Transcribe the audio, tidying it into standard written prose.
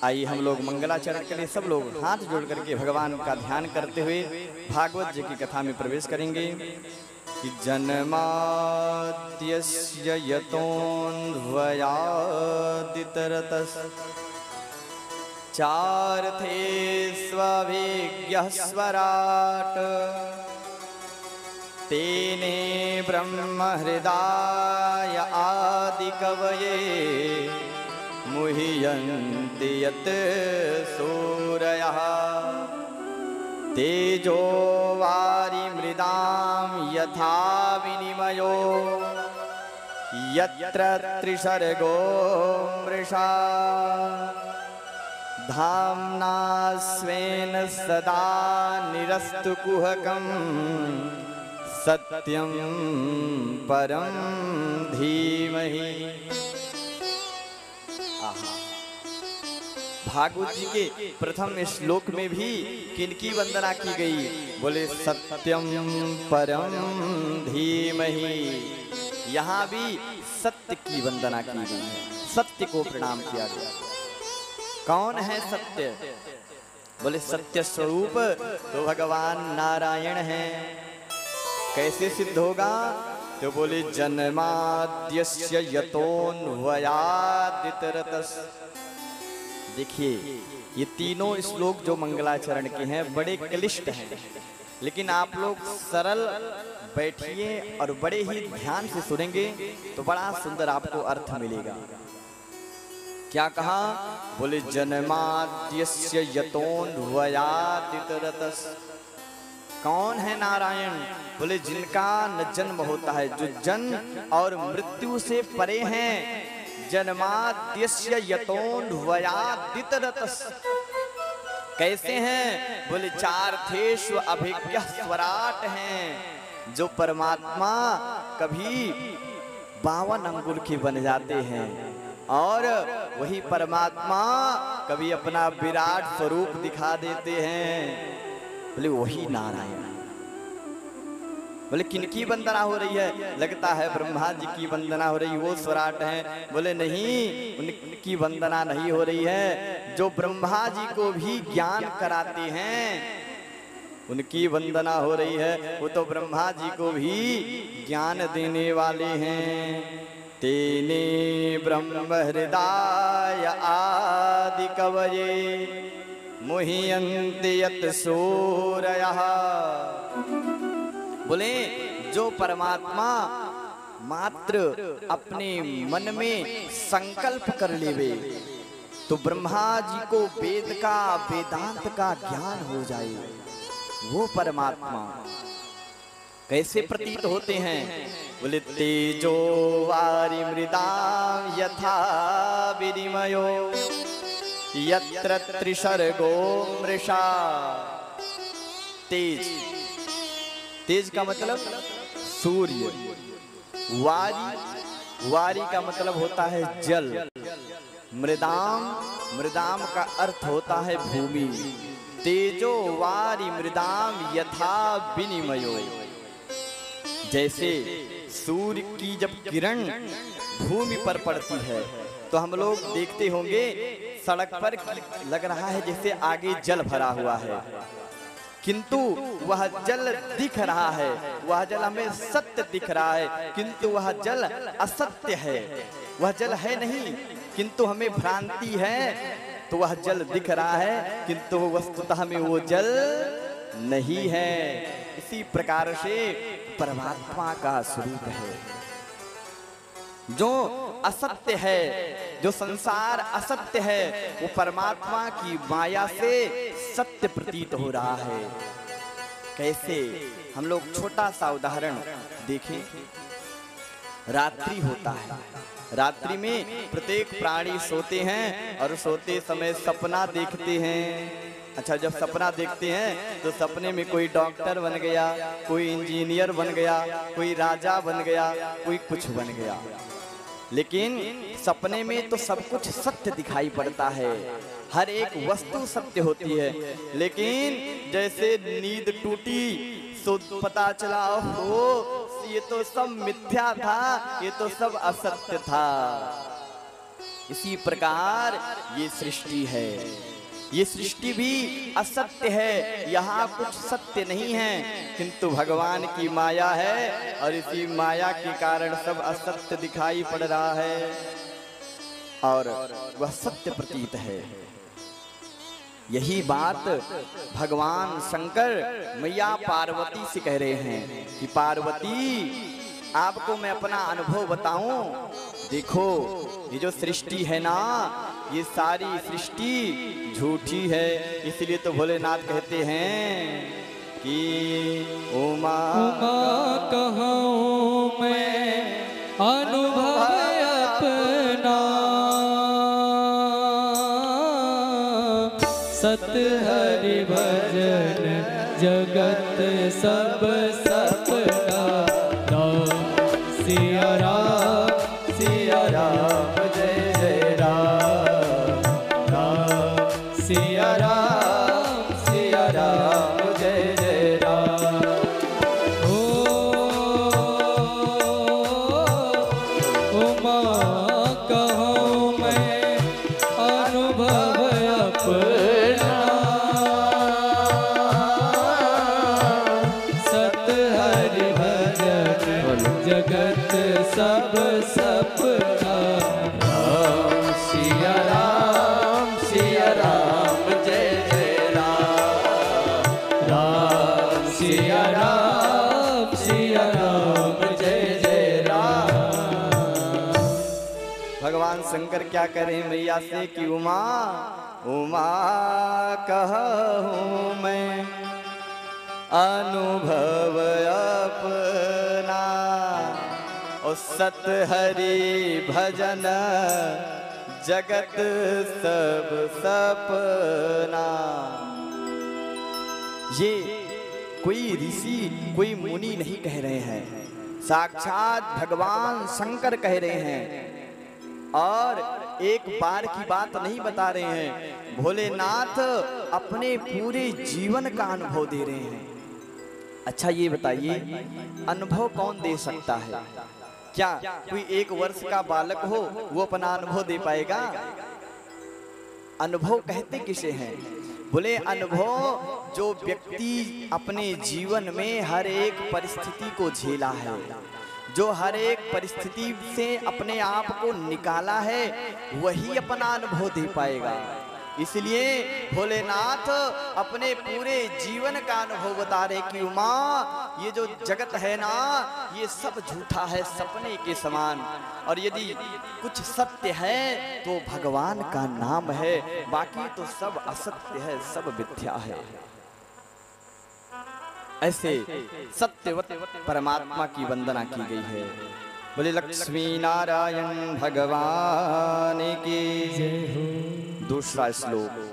आइए हम लोग मंगलाचरण के लिए सब लोग हाथ जोड़ करके भगवान का ध्यान करते हुए भागवत जी की कथा में प्रवेश करेंगे कि जन्माद्यस्य यतोऽन्वयादितरतस् चार्थे स्वभिज्ञः स्वराट् तेने ब्रह्म हृदय आदिकवये मुह्यन्ति यत् सूरयः तेजो वारिमृदां यथा विनिमयो यत्र त्रिसर्गो मृषा धाम्ना स्वेन सदा निरस्तु कुहकं सत्यं परं धीमहि। भागवत जी के प्रथम श्लोक में भी किनकी वंदना की गई? बोले सत्यम परम धीमहि। यहाँ भी सत्य की वंदना की गई है, सत्य को प्रणाम किया गया। कौन है सत्य? बोले सत्य स्वरूप तो भगवान नारायण हैं। कैसे सिद्ध होगा? तो बोले जन्माद्यस्य यतोऽन्वयादितरतस्। देखिए ये तीनों श्लोक जो मंगलाचरण के हैं बड़े क्लिष्ट हैं, लेकिन आप लोग सरल बैठिए और बड़े ही ध्यान से सुनेंगे तो बड़ा सुंदर आपको अर्थ मिलेगा। क्या कहा? बोले जन्माद्यस्य यतोऽन्वयादितरतस्। कौन है नारायण? बोले जिनका न जन्म होता है, जो जन्म और मृत्यु से परे हैं। जन्माद्यस्य यतोऽन्वयादितरतस्। कैसे हैं? बोले चार्थेषु अभिज्ञः स्वराट हैं। जो परमात्मा कभी 52 अंगुल के बन जाते हैं और वही परमात्मा कभी अपना विराट स्वरूप दिखा देते हैं। बोले वही नारायण। बोले किनकी वंदना हो रही है? लगता है ब्रह्मा जी की वंदना हो रही, वो स्वराट हैं। बोले नहीं, उनकी वंदना नहीं हो रही है। जो ब्रह्मा जी को भी ज्ञान कराते हैं उनकी वंदना हो रही है। वो तो ब्रह्मा जी को भी ज्ञान देने वाले हैं। तेने ब्रह्म हृदय आदि कवये मुह्यन्ति यत् सूरयः। बोले जो परमात्मा मात्र अपने मन में संकल्प कर लेवे तो ब्रह्मा जी को वेद का वेदांत का ज्ञान हो जाए। वो परमात्मा कैसे प्रतीत होते हैं? बोले तेजो वारिमृदां यथा विनिमयो यत्र त्रिसर्गो मृषा। तेज, तेज का मतलब सूर्य। वारी, वारी का मतलब होता है जल। मृदाम, मृदाम का अर्थ होता है भूमि। तेजो वारी मृदाम यथा विनिमयो। जैसे सूर्य की जब किरण भूमि पर पड़ती है तो हम लोग देखते होंगे सड़क पर लग रहा है जैसे आगे जल भरा हुआ है, किंतु वह जल दिख रहा है, वह जल हमें सत्य दिख रहा है, किंतु वह जल असत्य है। वह जल है नहीं किंतु हमें भ्रांति है। तो वह जल दिख रहा है किंतु वस्तुतः में वो जल नहीं है। इसी प्रकार से परमात्मा का स्वरूप है। जो असत्य है, जो संसार असत्य है, वो परमात्मा की माया से सत्य प्रतीत हो रहा है। कैसे? हम लोग छोटा सा उदाहरण देखें। रात्रि होता है, रात्रि में प्रत्येक प्राणी सोते हैं और सोते समय सपना देखते हैं। अच्छा, जब सपना देखते हैं तो सपने में कोई डॉक्टर बन गया, कोई इंजीनियर बन गया, कोई राजा बन गया, कोई कुछ बन गया। लेकिन सपने में तो सब कुछ सत्य दिखाई पड़ता है, हर एक वस्तु सत्य होती है। लेकिन जैसे नींद टूटी तो पता चला हो ये तो सब मिथ्या था, ये तो सब असत्य था। इसी प्रकार ये सृष्टि है, ये सृष्टि भी असत्य है, यहाँ कुछ सत्य नहीं है, किंतु भगवान की माया है और इसी माया के कारण सब असत्य दिखाई पड़ रहा है और वह सत्य प्रतीत है। यही बात भगवान शंकर मैया पार्वती से कह रहे हैं कि पार्वती आपको मैं अपना अनुभव बताऊं। देखो ये जो सृष्टि है ना, ये सारी सृष्टि झूठी है, इसलिए तो भोलेनाथ कहते हैं कि उमा कहूँ मैं अनुभव अपना, सत हरि भजन जगत सब सपना। सिया राम सिया राम जय जय राम, राम सिया राम जय जय राम। उमा कहूँ मैं अनुभव अपना, सत हरि भजन जगत सब सपना। राम सिया राम जय जय राम, राम सिया राम जय जय राम। भगवान शंकर क्या करें मैया से कि उमा कहूँ मैं अनुभव अपना, और सत हरि भजन जगत सब सपना। ये कोई ऋषि कोई मुनि नहीं कह रहे हैं, साक्षात भगवान शंकर कह रहे हैं और एक बार की बात नहीं बता रहे हैं। भोलेनाथ अपने पूरे जीवन का अनुभव दे रहे हैं। अच्छा ये बताइए, अनुभव कौन दे सकता है? क्या कोई 1 वर्ष का बालक हो वो अपना अनुभव दे पाएगा? अनुभव कहते किसे हैं? बोले अनुभव जो व्यक्ति अपने जीवन में हर एक परिस्थिति को झेला है, जो हर एक परिस्थिति से अपने आप को निकाला है, वही अपना अनुभव दे पाएगा। इसलिए भोलेनाथ अपने पूरे जीवन का अनुभव बता रहे कि उमा ये जो जगत है ना, ये सब झूठा है, सपने के समान, और यदि कुछ सत्य है तो भगवान का नाम है, बाकी तो सब असत्य है, सब मिथ्या है। ऐसे सत्यवत परमात्मा की वंदना की गई है। बोले लक्ष्मी नारायण भगवान की जय हो। दूसरा श्लोक।